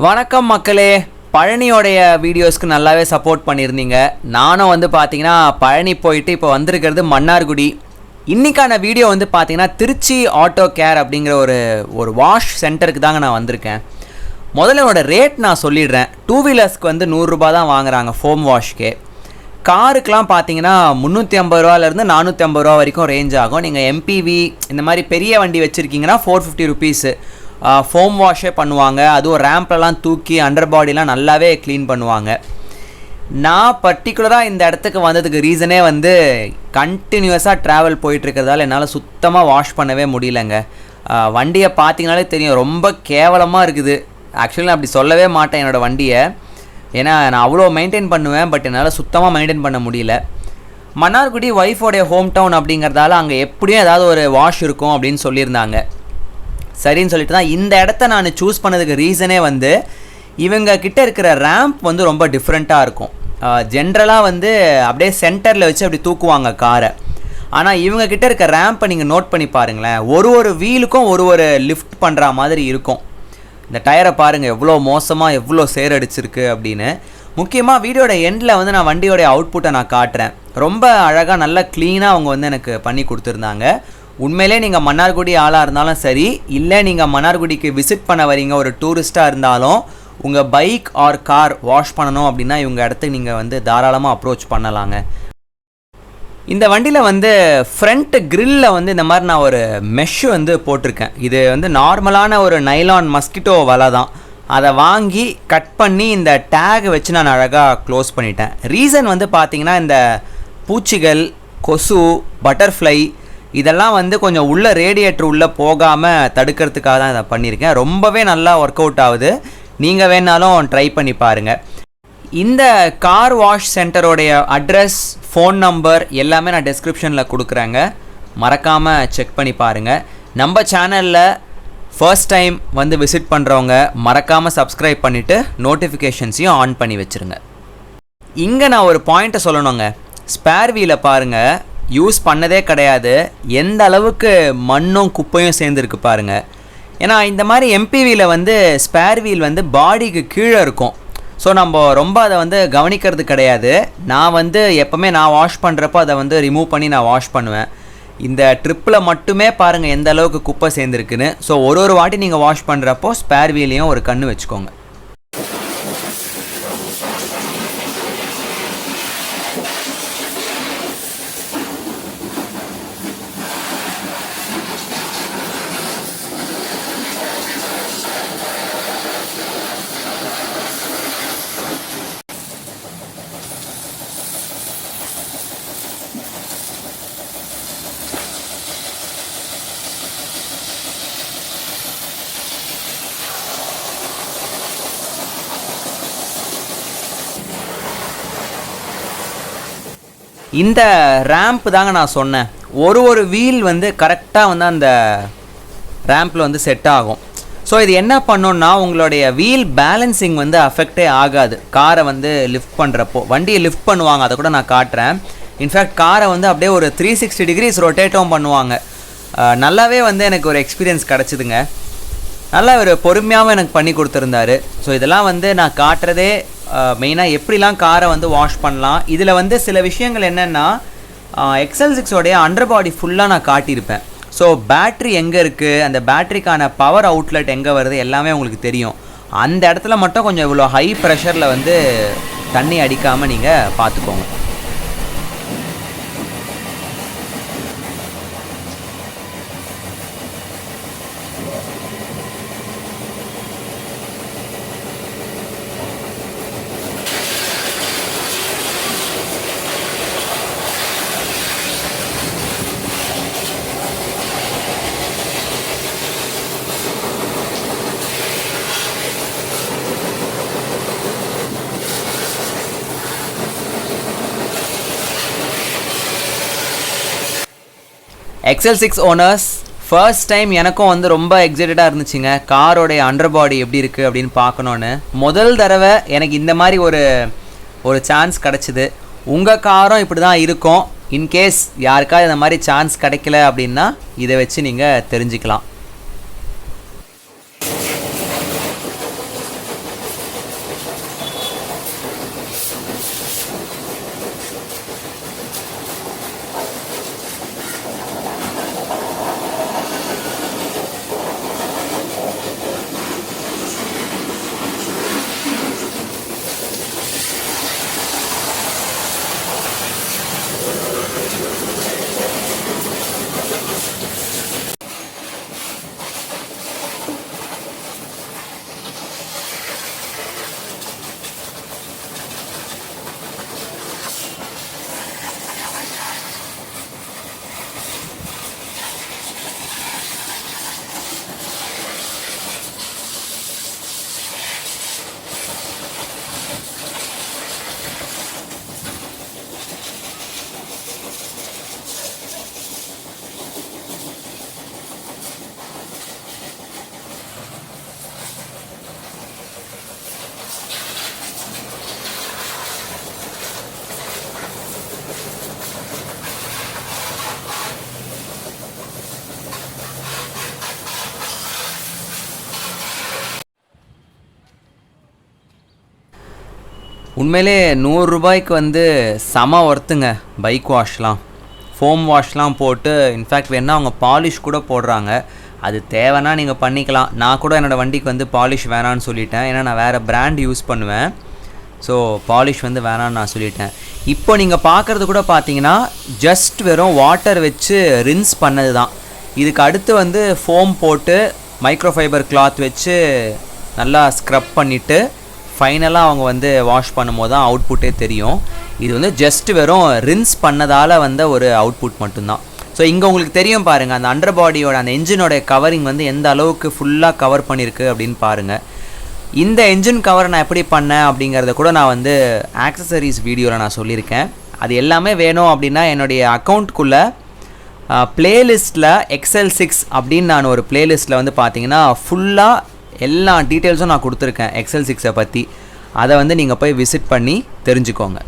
வணக்கம் மக்களே. பழனியோடைய வீடியோஸ்க்கு நல்லாவே சப்போர்ட் பண்ணியிருந்தீங்க. நானும் வந்து பார்த்தீங்கன்னா பழனி போயிட்டு இப்போ வந்திருக்கிறது மன்னார்குடி. இன்றைக்கான வீடியோ வந்து பார்த்தீங்கன்னா திருச்சி ஆட்டோ கேர் அப்படிங்கிற ஒரு வாஷ் சென்டருக்கு தாங்க நான் வந்திருக்கேன். முதல்ல என்னோடய ரேட் நான் சொல்லிடுறேன். 2 வீலர்ஸ்க்கு வந்து 100 ரூபா தான் வாங்குறாங்க ஃபோம் வாஷ்க்கு. காருக்கெலாம் பார்த்தீங்கன்னா 350 ரூபாலேருந்து 450 ரூபா வரைக்கும் ரேஞ்ச் ஆகும். நீங்கள் எம்பிவி இந்த மாதிரி பெரிய வண்டி வச்சுருக்கீங்கன்னா 450 ருபீஸு ஃபோம் வாஷே பண்ணுவாங்க. அதுவும் ரேம்ப்லலாம் தூக்கி அண்டர் பாடிலாம் நல்லாவே க்ளீன் பண்ணுவாங்க. நான் பர்டிகுலராக இந்த இடத்துக்கு வந்ததுக்கு ரீசனே வந்து கண்டினியூஸாக ட்ராவல் போயிட்டுருக்கிறதால என்னால் சுத்தமாக வாஷ் பண்ணவே முடியலைங்க. வண்டியை பார்த்தீங்கனாலே தெரியும், ரொம்ப கேவலமாக இருக்குது. ஆக்சுவலி நான் அப்படி சொல்லவே மாட்டேன் என்னோடய வண்டியை, ஏன்னா நான் அவ்வளோ மெயின்டைன் பண்ணுவேன். பட் என்னால் சுத்தமாக மெயின்டைன் பண்ண முடியல. மன்னார்குடி ஒய்ஃபோடைய ஹோம் டவுன் அப்படிங்கிறதால அங்கே எப்படியும் ஏதாவது ஒரு வாஷ் இருக்கும் அப்படின்னு சொல்லியிருந்தாங்க. சரின்னு சொல்லிட்டு தான் இந்த இடத்த நான் சூஸ் பண்ணதுக்கு ரீசனே வந்து இவங்க கிட்ட இருக்கிற ரேம்ப் வந்து ரொம்ப டிஃப்ரெண்ட்டாக இருக்கும். ஜென்ரலாக வந்து அப்படியே சென்டரில் வச்சு அப்படி தூக்குவாங்க காரை. ஆனால் இவங்க கிட்ட இருக்க ரேம்பை நீங்கள் நோட் பண்ணி பாருங்களேன், ஒரு வீலுக்கும் ஒரு லிஃப்ட் பண்ணுற மாதிரி இருக்கும். இந்த டயரை பாருங்கள் எவ்வளோ மோசமாக எவ்வளோ சேரடிச்சிருக்கு அப்படின்னு. முக்கியமாக வீடியோட எண்டில் வந்து நான் வண்டியோடைய அவுட்புட்டை நான் காட்டுறேன். ரொம்ப அழகாக நல்லா க்ளீனாக அவங்க வந்து எனக்கு பண்ணி கொடுத்துருந்தாங்க. உண்மையிலே நீங்கள் மன்னார்குடி ஆளாக இருந்தாலும் சரி, இல்லை நீங்கள் மன்னார்குடிக்கு விசிட் பண்ண வரீங்க ஒரு டூரிஸ்ட்டாக இருந்தாலும், உங்கள் பைக் ஆர் கார் வாஷ் பண்ணணும் அப்படின்னா இவங்க இடத்துக்கு நீங்கள் வந்து தாராளமாக அப்ரோச் பண்ணலாங்க. இந்த வண்டியில் வந்து ஃப்ரண்ட் கிரில்லில் வந்து இந்த மாதிரி நான் ஒரு மெஷ் வந்து போட்டிருக்கேன். இது வந்து நார்மலான ஒரு நைலான் மஸ்கிட்டோ வலை தான். அதை வாங்கி கட் பண்ணி இந்த டேக் வச்சு நான் அழகாக க்ளோஸ் பண்ணிட்டேன். ரீசன் வந்து பார்த்திங்கன்னா இந்த பூச்சிகள், கொசு, பட்டர்ஃப்ளை இதெல்லாம் வந்து கொஞ்சம் உள்ள ரேடியேட்டர் உள்ளே போகாமல் தடுக்கிறதுக்காக தான் இதை பண்ணியிருக்கேன். ரொம்பவே நல்லா ஒர்க் அவுட் ஆகுது. நீங்கள் வேணாலும் ட்ரை பண்ணி பாருங்கள். இந்த கார் வாஷ் சென்டரோடைய அட்ரஸ், ஃபோன் நம்பர் எல்லாமே நான் டிஸ்கிரிப்ஷனில் கொடுக்குறேங்க. மறக்காமல் செக் பண்ணி பாருங்கள். நம்ம சேனலில் ஃபர்ஸ்ட் டைம் வந்து விசிட் பண்ணுறவங்க மறக்காமல் சப்ஸ்கிரைப் பண்ணிவிட்டு நோட்டிஃபிகேஷன்ஸையும் ஆன் பண்ணி வச்சுருங்க. இங்கே நான் ஒரு பாயிண்ட்டை சொல்லணுங்க. ஸ்பேர் வீலை பாருங்கள், யூஸ் பண்ணதே கிடையாது. எந்த அளவுக்கு மண்ணும் குப்பையும் சேர்ந்துருக்கு பாருங்கள். ஏன்னா இந்த மாதிரி எம்பிவியில் வந்து ஸ்பேர் வீல் வந்து பாடிக்கு கீழே இருக்கும். ஸோ நம்ம ரொம்ப அதை வந்து கவனிக்கிறது கிடையாது. நான் வந்து எப்போவுமே நான் வாஷ் பண்ணுறப்போ அதை வந்து ரிமூவ் பண்ணி நான் வாஷ் பண்ணுவேன். இந்த ட்ரிப்பில் மட்டுமே பாருங்கள் எந்த அளவுக்கு குப்பை சேர்ந்துருக்குன்னு. ஸோ ஒரு வாட்டி நீங்கள் வாஷ் பண்ணுறப்போ ஸ்பேர் வீலையும் ஒரு கண்ணு வச்சுக்கோங்க. இந்த ரேம்ப் தாங்க நான் சொன்னேன். ஒரு வீல் வந்து கரெக்டாக வந்து அந்த ரேம்பில் வந்து செட் ஆகும். ஸோ இது என்ன பண்ணோன்னா உங்களுடைய வீல் பேலன்சிங் வந்து அஃபெக்டே ஆகாது. காரை வந்து லிஃப்ட் பண்ணுறப்போ வண்டியை லிஃப்ட் பண்ணுவாங்க, அதை கூட நான் காட்டுறேன். இன்ஃபேக்ட் காரை வந்து அப்படியே ஒரு 360 டிகிரிஸ் ரொட்டேட்டும் பண்ணுவாங்க. நல்லாவே வந்து எனக்கு ஒரு எக்ஸ்பீரியன்ஸ் கிடச்சிதுங்க. நல்லா ஒரு பொறுமையாகவும் எனக்கு பண்ணி கொடுத்துருந்தாரு. ஸோ இதெல்லாம் வந்து நான் காட்டுறதே மெயினாக எப்படிலாம் காரை வந்து வாஷ் பண்ணலாம். இதில் வந்து சில விஷயங்கள் என்னென்னா, XL6 அண்டர் பாடி ஃபுல்லாக நான் காட்டியிருப்பேன். ஸோ பேட்ரி எங்கே இருக்குது, அந்த பேட்ரிக்கான பவர் அவுட்லெட் எங்கே வருது எல்லாமே உங்களுக்கு தெரியும். அந்த இடத்துல மட்டும் கொஞ்சம் இவ்வளோ ஹை ப்ரெஷரில் வந்து தண்ணி அடிக்காமல் நீங்கள் பார்த்துக்கோங்க. XL6 ஓனர்ஸ், ஃபர்ஸ்ட் டைம் எனக்கும் வந்து ரொம்ப எக்ஸைட்டடாக இருந்துச்சுங்க. காரோடைய அண்டர் பாடி எப்படி இருக்குது அப்படின்னு பார்க்கணுன்னு. முதல் தடவை எனக்கு இந்த மாதிரி ஒரு சான்ஸ் கிடச்சிது. உங்கள் காரும் இப்படி தான் இருக்கும். இன்கேஸ் யாருக்காவது இந்த மாதிரி சான்ஸ் கிடைக்கல அப்படின்னா இதை வச்சு நீங்கள் தெரிஞ்சுக்கலாம். உண்மையிலே 100 ரூபாய்க்கு வந்து செம ஒர்த்துங்க பைக் வாஷ்லாம். ஃபோம் வாஷ்லாம் போட்டு இன்ஃபேக்ட் வேணால் அவங்க பாலிஷ் கூட போடுறாங்க. அது தேவைன்னா நீங்கள் பண்ணிக்கலாம். நான் கூட என்னோடய வண்டிக்கு வந்து பாலிஷ் வேணான்னு சொல்லிட்டேன். ஏன்னா நான் வேறு பிராண்ட் யூஸ் பண்ணுவேன். ஸோ பாலிஷ் வந்து வேணான்னு நான் சொல்லிட்டேன். இப்போ நீங்கள் பார்க்குறது கூட பார்த்தீங்கன்னா ஜஸ்ட் வெறும் வாட்டர் வச்சு ரின்ஸ் பண்ணது தான். இதுக்கு அடுத்து வந்து ஃபோம் போட்டு மைக்ரோஃபைபர் கிளாத் வச்சு நல்லா ஸ்க்ரப் பண்ணிவிட்டு ஃபைனலாக அவங்க வந்து வாஷ் பண்ணும்போது தான் அவுட்புட்டே தெரியும். இது வந்து ஜஸ்ட் வெறும் ரின்ஸ் பண்ணதால் வந்த ஒரு அவுட்புட் மட்டும்தான். ஸோ இங்கே உங்களுக்கு தெரியும் பாருங்கள், அந்த அண்டர் பாடியோட அந்த என்ஜினோட கவரிங் வந்து எந்த அளவுக்கு ஃபுல்லாக கவர் பண்ணியிருக்கு அப்படின்னு பாருங்கள். இந்த என்ஜின் கவர் நான் எப்படி பண்ணேன் அப்படிங்கிறத கூட நான் வந்து ஆக்சசரிஸ் வீடியோவில் நான் சொல்லியிருக்கேன். அது எல்லாமே வேணும் அப்படின்னா என்னுடைய அக்கௌண்ட்குள்ளே ப்ளேலிஸ்ட்டில் XL6 அப்படின்னு நான் ஒரு ப்ளேலிஸ்ட்டில் வந்து பார்த்தீங்கன்னா ஃபுல்லாக எல்லா டீட்டெயில்ஸும் நான் கொடுத்துருக்கேன் XL6 பற்றி. அதை வந்து நீங்கள் போய் விசிட் பண்ணி தெரிஞ்சுக்கோங்க.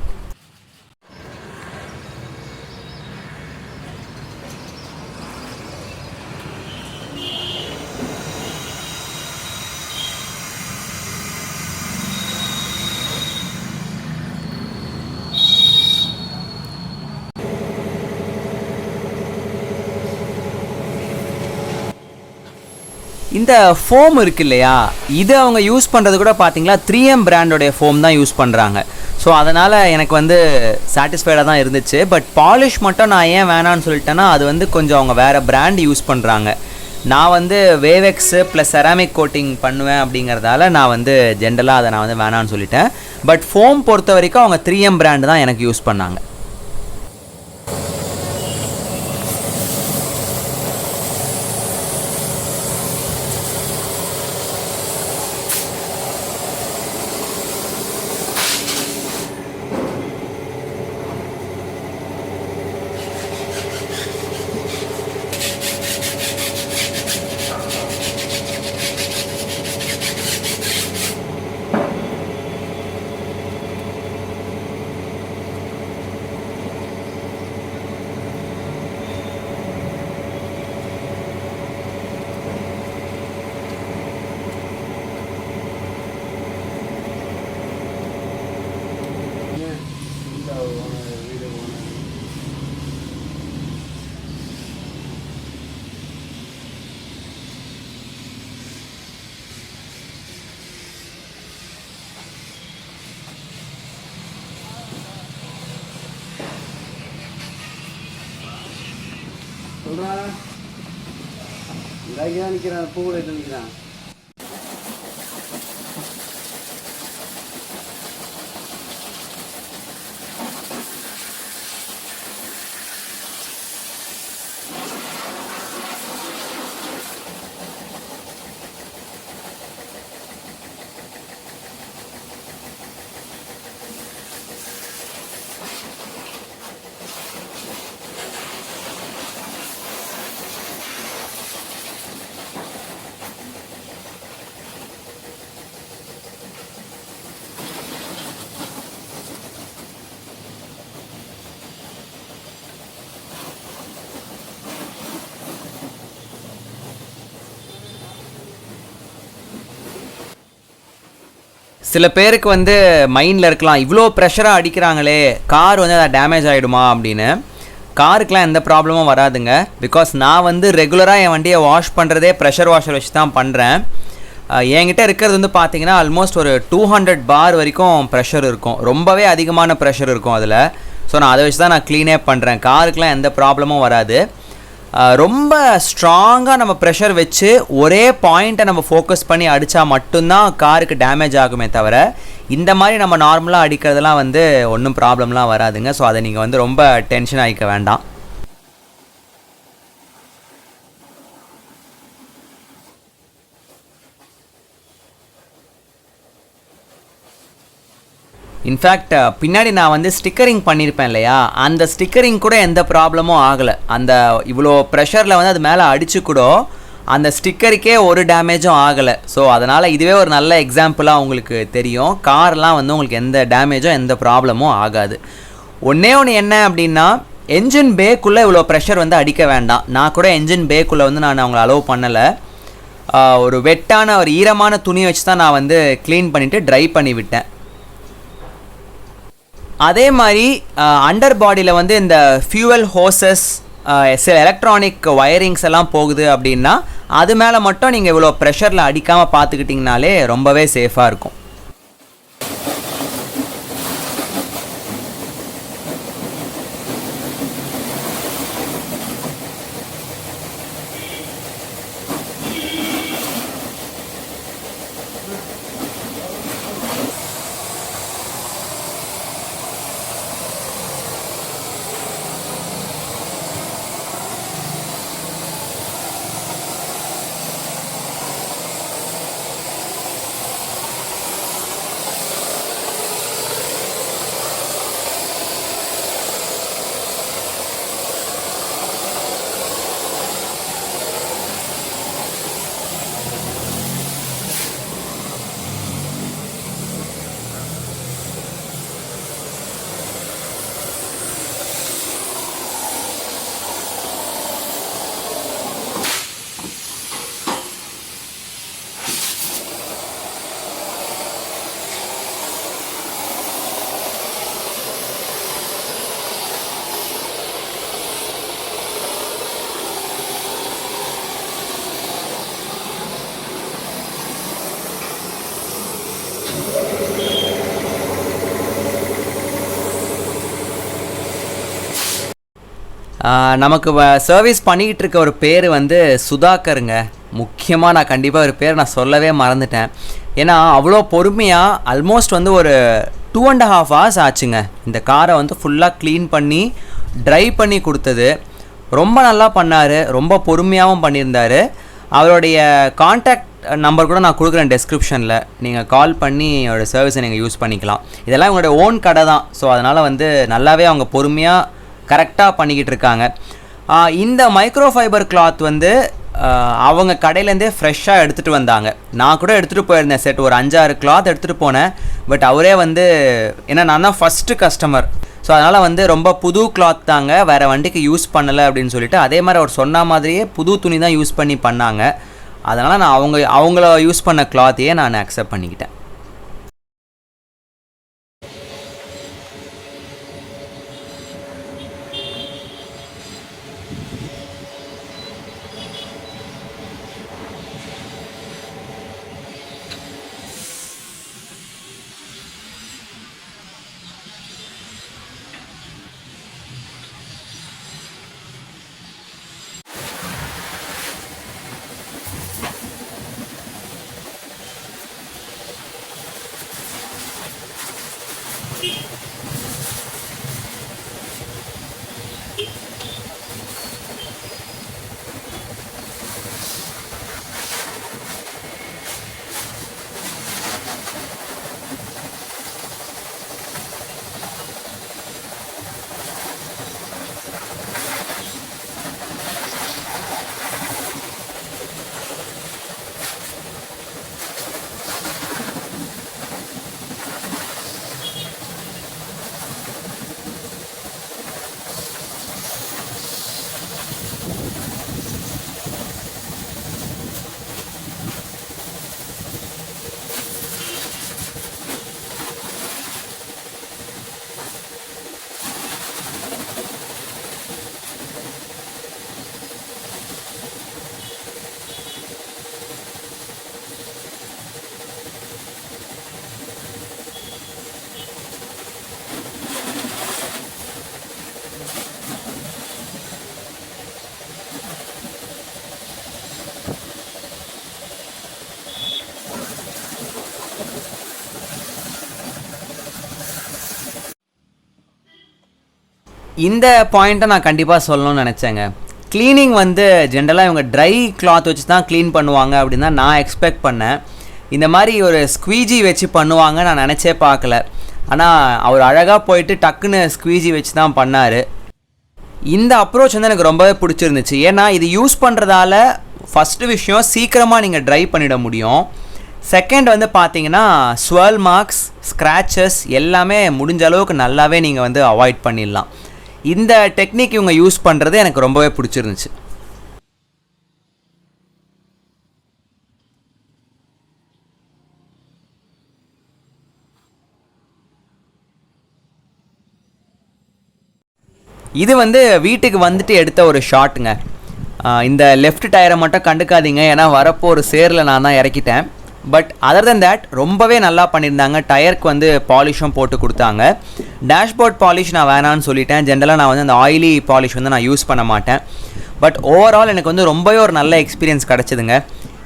இந்த ஃபோம் இருக்கு இல்லையா, இது அவங்க யூஸ் பண்ணுறது கூட பார்த்தீங்களா 3M பிராண்டோடைய ஃபோம் தான் யூஸ் பண்ணுறாங்க. ஸோ அதனால் எனக்கு வந்து சாட்டிஸ்ஃபைடாக தான் இருந்துச்சு. பட் பாலிஷ் மட்டும் நான் ஏன் வேணான்னு சொல்லிட்டேன்னா அது வந்து கொஞ்சம் அவங்க வேறு பிராண்ட் யூஸ் பண்ணுறாங்க. நான் வந்து வேவெக்ஸு ப்ளஸ் செராமிக் கோட்டிங் பண்ணுவேன் அப்படிங்கிறதால நான் வந்து ஜென்ரலாக அதை நான் வந்து வேணான்னு சொல்லிட்டேன். பட் ஃபோம் பொறுத்த வரைக்கும் அவங்க 3M பிராண்டு தான் எனக்கு யூஸ் பண்ணாங்க. சொல்கிறேன் இதாக்கி தான் நிற்கிறேன், பூவில் எடுத்து நிற்கிறேன். சில பேருக்கு வந்து மைண்டில் இருக்கலாம், இவ்வளோ ப்ரெஷராக அடிக்கிறாங்களே கார் வந்து அதை டேமேஜ் ஆகிடுமா அப்படின்னு. காருக்கெலாம் எந்த ப்ராப்ளமும் வராதுங்க. பிகாஸ் நான் வந்து ரெகுலராக என் வண்டியை வாஷ் பண்ணுறதே ப்ரெஷர் வாஷர் வச்சு தான் பண்ணுறேன். என்கிட்ட இருக்கிறது வந்து பார்த்தீங்கன்னா ஆல்மோஸ்ட் ஒரு 200 பார் வரைக்கும் ப்ரெஷர் இருக்கும். ரொம்பவே அதிகமான ப்ரெஷர் இருக்கும் அதில். ஸோ நான் அதை வச்சு தான் நான் க்ளீனே பண்ணுறேன். காருக்கெலாம் எந்த ப்ராப்ளமும் வராது. ரொம்ப ஸ்ட்ராங்காக நம்ம ப்ரெஷர் வச்சு ஒரே பாயிண்ட்டை நம்ம ஃபோக்கஸ் பண்ணி அடித்தா மட்டும்தான் காருக்கு டேமேஜ் ஆகுமே தவிர, இந்த மாதிரி நம்ம நார்மலாக அடிக்கிறதுலாம் வந்து ஒன்றும் ப்ராப்ளம்லாம் வராதுங்க. ஸோ அதை நீங்கள் வந்து ரொம்ப டென்ஷன் ஆகிக்க வேண்டாம். இன்ஃபேக்ட் பின்னாடி நான் வந்து ஸ்டிக்கரிங் பண்ணியிருப்பேன் இல்லையா, அந்த ஸ்டிக்கரிங் கூட எந்த ப்ராப்ளமும் ஆகலை. அந்த இவ்வளோ ப்ரெஷரில் வந்து அது மேலே அடித்து கூட அந்த ஸ்டிக்கருக்கே ஒரு டேமேஜும் ஆகலை. ஸோ அதனால் இதுவே ஒரு நல்ல எக்ஸாம்பிளாக உங்களுக்கு தெரியும். கார்லாம் வந்து உங்களுக்கு எந்த டேமேஜும் எந்த ப்ராப்ளமும் ஆகாது. ஒன்றே ஒன்று என்ன அப்படின்னா, என்ஜின் பேக்குள்ளே இவ்வளோ ப்ரெஷர் வந்து அடிக்க வேண்டாம். நான் கூட என்ஜின் பேக்குள்ளே வந்து நான் அவங்கள அலோவ் பண்ணலை. ஒரு வெட்டான ஒரு ஈரமான துணியை வச்சு தான் நான் வந்து க்ளீன் பண்ணிவிட்டு ட்ரை பண்ணி விட்டேன். அதே மாதிரி அண்டர் பாடியில் வந்து இந்த ஃபியூவல் ஹோசஸ் சில எலக்ட்ரானிக் ஒயரிங்ஸ் எல்லாம் போகுது அப்படின்னா அது மேலே மட்டும் நீங்கள் இவ்வளோ ப்ரெஷரில் அடிக்காமல் பார்த்துக்கிட்டிங்கனாலே ரொம்பவே சேஃபாக இருக்கும். நமக்கு சர்வீஸ் பண்ணிக்கிட்டு இருக்க ஒரு பேர் வந்து சுதாகருங்க. முக்கியமாக நான் கண்டிப்பாக ஒரு பேர் நான் சொல்லவே மறந்துட்டேன். ஏன்னா அவ்வளோ பொறுமையாக ஆல்மோஸ்ட் வந்து ஒரு 2.5 hours ஆச்சுங்க இந்த காரை வந்து ஃபுல்லாக க்ளீன் பண்ணி ட்ரைவ் பண்ணி கொடுத்தது. ரொம்ப நல்லா பண்ணார், ரொம்ப பொறுமையாகவும் பண்ணியிருந்தார். அவருடைய கான்டாக்ட் நம்பர் கூட நான் கொடுக்குறேன் டெஸ்கிரிப்ஷனில், நீங்கள் கால் பண்ணி அவரோட சர்வீஸை நீங்கள் யூஸ் பண்ணிக்கலாம். இதெல்லாம் இவங்களோட ஓன் கடை தான். ஸோ அதனால் வந்து நல்லாவே அவங்க பொறுமையாக கரெக்டாக பண்ணிக்கிட்டு இருக்காங்க. இந்த மைக்ரோ ஃபைபர் கிளாத் வந்து அவங்க கடையிலேருந்தே ஃப்ரெஷ்ஷாக எடுத்துகிட்டு வந்தாங்க. நான் கூட எடுத்துகிட்டு போயிருந்தேன் செட் ஒரு 5-6 கிளாத் எடுத்துகிட்டு போனேன். பட் அவரே வந்து ஏன்னா நான் தான் ஃபஸ்ட்டு கஸ்டமர், ஸோ அதனால் வந்து ரொம்ப புது கிளாத் தாங்க, வேறு வண்டிக்கு யூஸ் பண்ணலை அப்படின்னு சொல்லிட்டு அதே மாதிரி அவர் சொன்ன மாதிரியே புது துணி தான் யூஸ் பண்ணாங்க. அதனால் நான் அவங்கள யூஸ் பண்ண கிளாத்தையே நான் அக்செப்ட் பண்ணிக்கிட்டேன். இந்த பாயிண்ட்டை நான் கண்டிப்பாக சொல்லணும்னு நினச்சேங்க. க்ளீனிங் வந்து ஜென்ரலாக இவங்க ட்ரை கிளாத் வச்சு தான் க்ளீன் பண்ணுவாங்க அப்படின்னு தான் நான் எக்ஸ்பெக்ட் பண்ணேன். இந்த மாதிரி ஒரு ஸ்குவீஜி வச்சு பண்ணுவாங்க நான் நினச்சே பார்க்கல. ஆனால் அவர் அழகாக போயிட்டு டக்குன்னு ஸ்குவீஜி வச்சு தான் பண்ணார். இந்த அப்ரோச் வந்து எனக்கு ரொம்பவே பிடிச்சிருந்துச்சு. ஏன்னா இது யூஸ் பண்ணுறதால ஃபஸ்ட்டு விஷயம் சீக்கிரமாக நீங்கள் ட்ரை பண்ணிட முடியும். செகண்ட் வந்து பார்த்தீங்கன்னா ஸ்வெல் மார்க்ஸ், ஸ்க்ராச்சஸ் எல்லாமே முடிஞ்ச அளவுக்கு நல்லாவே நீங்கள் வந்து அவாய்ட் பண்ணிடலாம். இந்த டெக்னிக் இவங்க யூஸ் பண்ணுறது எனக்கு ரொம்பவே பிடிச்சிருந்துச்சு. இது வந்து வீட்டுக்கு வந்துட்டு எடுத்த ஒரு ஷாட்டுங்க. இந்த லெஃப்ட் டயரை மட்டும் கண்டுக்காதீங்க, ஏன்னா வரப்போ ஒரு சேரில் நான் தான் இறக்கிட்டேன். பட் அதர் தென் தேட் ரொம்பவே நல்லா பண்ணியிருந்தாங்க. டயருக்கு வந்து பாலிஷும் போட்டு கொடுத்தாங்க. டேஷ்போர்ட் பாலிஷ் நான் வேணான்னு சொல்லிட்டேன். ஜென்ரலாக நான் வந்து அந்த ஆயிலி பாலிஷ் வந்து நான் யூஸ் பண்ண மாட்டேன். பட் ஓவரால் எனக்கு வந்து ரொம்பவே ஒரு நல்ல எக்ஸ்பீரியன்ஸ் கிடச்சிதுங்க.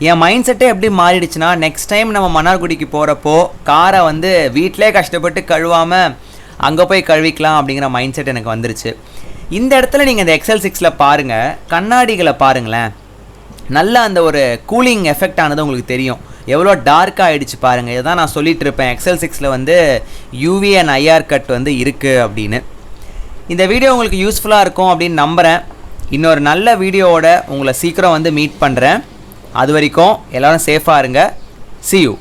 என் மைண்ட் செட்டே எப்படி மாறிடுச்சுன்னா, நெக்ஸ்ட் டைம் நம்ம மன்னார்குடிக்கு போகிறப்போ காரை வந்து வீட்டிலே கஷ்டப்பட்டு கழுவாமல் அங்கே போய் கழுவிக்கலாம் அப்படிங்கிற மைண்ட் செட் எனக்கு வந்துருச்சு. இந்த இடத்துல நீங்கள் இந்த XL6ல் பாருங்கள், கண்ணாடிகளை பாருங்களேன், நல்ல அந்த ஒரு கூலிங் எஃபெக்ட் ஆனது உங்களுக்கு தெரியும். எவ்வளோ டார்க்காக ஆகிடுச்சு பாருங்கள். இதை தான் நான் சொல்லிகிட்டு இருப்பேன், XL6ல் வந்து UV அண்ட் IR கட் வந்து இருக்குது அப்படின்னு. இந்த வீடியோ உங்களுக்கு யூஸ்ஃபுல்லாக இருக்கும் அப்படின்னு நம்புகிறேன். இன்னொரு நல்ல வீடியோவோட உங்களை சீக்கிரம் வந்து மீட் பண்ணுறேன். அது வரைக்கும் எல்லோரும் சேஃபாக இருங்க. See you.